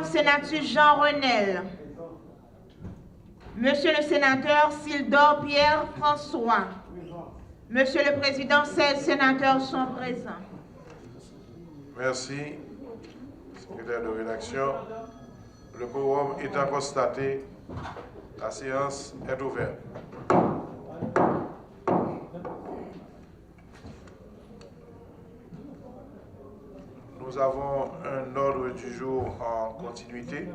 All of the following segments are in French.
Sénateur Jean Renel. Monsieur le sénateur Sildor Pierre François. Monsieur le Président, 16 sénateurs sont présents. Merci, secrétaire de rédaction. Le quorum étant constaté, la séance est ouverte. Nous avons un ordre du jour en continuité,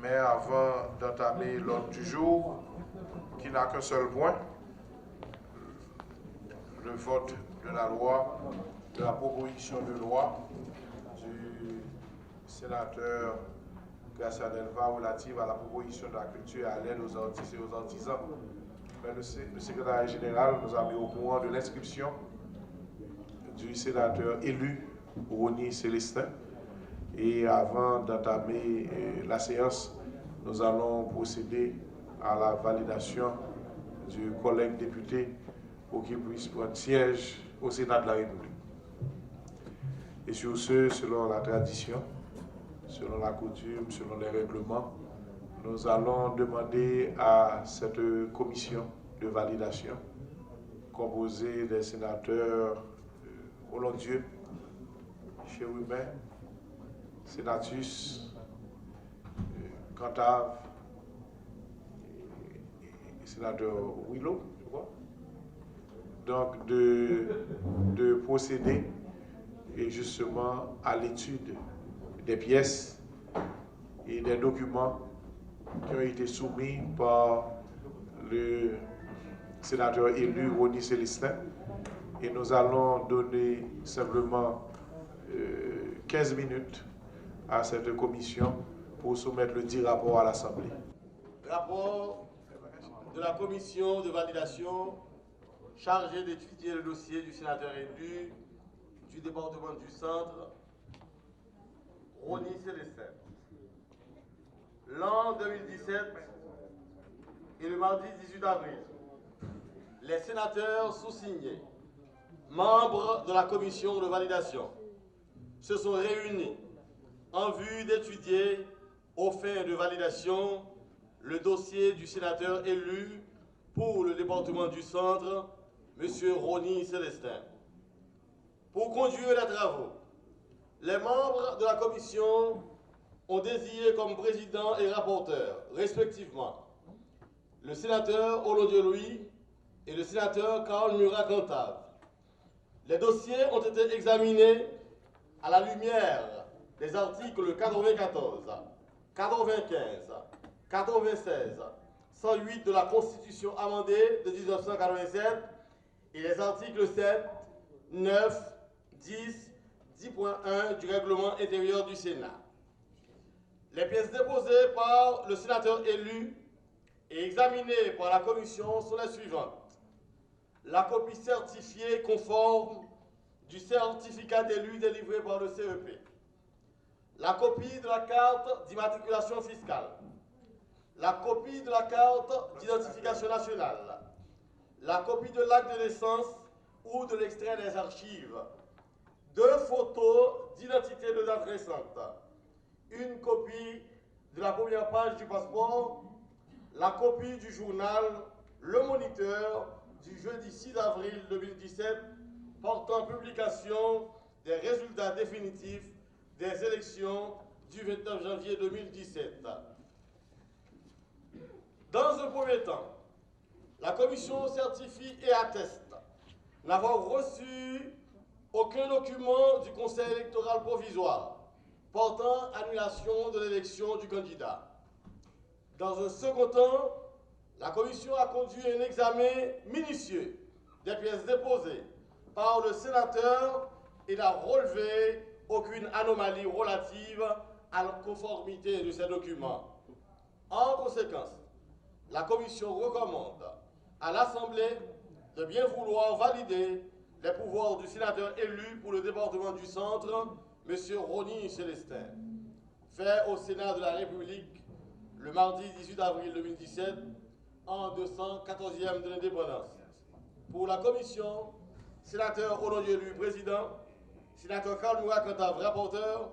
mais avant d'entamer l'ordre du jour, qui n'a qu'un seul point, le vote de la loi, de la proposition de loi du sénateur Garcia Delva relative à la proposition de la culture et à l'aide aux artistes et aux artisans. Mais le secrétaire général nous a mis au courant de l'inscription du sénateur élu Rony Célestin. Et avant d'entamer la séance, nous allons procéder à la validation du collègue député pour qu'il puisse prendre siège au Sénat de la République. Et sur ce, selon la tradition, selon la coutume, selon les règlements, nous allons demander à cette commission de validation, composée des sénateurs Olondieu, Chéroumet, Sénatus, Cantave, et sénateur Willow, je crois. Donc de procéder et justement à l'étude des pièces et des documents qui ont été soumis par le sénateur élu Rony Célestin. Et nous allons donner simplement 15 minutes à cette commission pour soumettre le dit rapport à l'Assemblée. Rapport de la commission de validation chargée d'étudier le dossier du sénateur élu du département du Centre, Rony Célestin. L'an 2017 et le mardi 18 avril, les sénateurs sous-signés, membres de la commission de validation, se sont réunis en vue d'étudier aux fins de validation le dossier du sénateur élu pour le département du Centre, M. Rony Célestin. Pour conduire les travaux, les membres de la commission ont désigné comme président et rapporteur, respectivement, le sénateur Olondieu Louis et le sénateur Karl Murat-Cantave. Les dossiers ont été examinés à la lumière des articles 94, 95, 96, 108 de la Constitution amendée de 1987 et les articles 7, 9, 10, 10.1 du règlement intérieur du Sénat. Les pièces déposées par le sénateur élu et examinées par la commission sont les suivantes. La copie certifiée conforme du certificat d'élu délivré par le CEP. La copie de la carte d'immatriculation fiscale. La copie de la carte d'identification nationale. La copie de l'acte de naissance ou de l'extrait des archives. 2 photos d'identité de date récente. Une copie de la première page du passeport. La copie du journal Le Moniteur du jeudi 6 avril 2017 portant publication des résultats définitifs des élections du 29 janvier 2017. Dans un premier temps, la commission certifie et atteste n'avoir reçu aucun document du Conseil électoral provisoire portant annulation de l'élection du candidat. Dans un second temps, la commission a conduit un examen minutieux des pièces déposées par le sénateur et n'a relevé aucune anomalie relative à la conformité de ces documents. En conséquence, la commission recommande à l'Assemblée de bien vouloir valider les pouvoirs du sénateur élu pour le département du Centre, M. Rony Célestin, fait au Sénat de la République le mardi 18 avril 2017 en 214e de l'indépendance. Pour la commission, sénateur Olondieu Louis, président, sénateur Karl Murat-Cantave, rapporteur,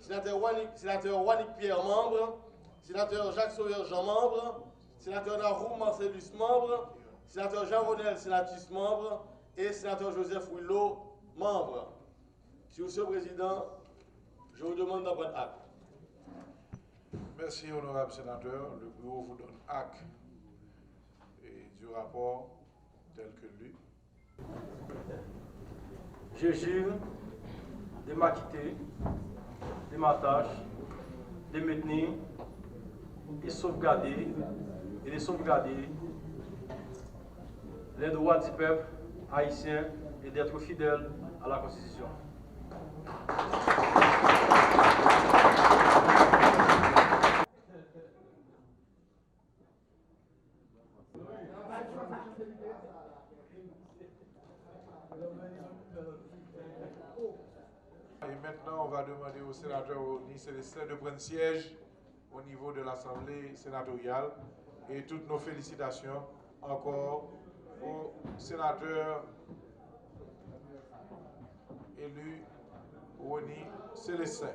sénateur Wannick Pierre, membre, sénateur Jacques Sauveur Jean, membre, sénateur Naroum Marcellus, membre, sénateur Jean-Ronel Sénatus, membre, et sénateur Joseph Willow, membre. Monsieur le Président, je vous demande d'en prendre acte. Merci, honorable sénateur. Le bureau vous donne acte du rapport tel que lu. Je jure de m'acquitter de ma tâche, de maintenir et sauvegarder les droits du peuple haïtien et d'être fidèle à la Constitution. Et maintenant, on va demander au sénateur Oni Célestin de prendre siège au niveau de l'Assemblée sénatoriale. Et toutes nos félicitations encore au sénateur élu Oni Célestin.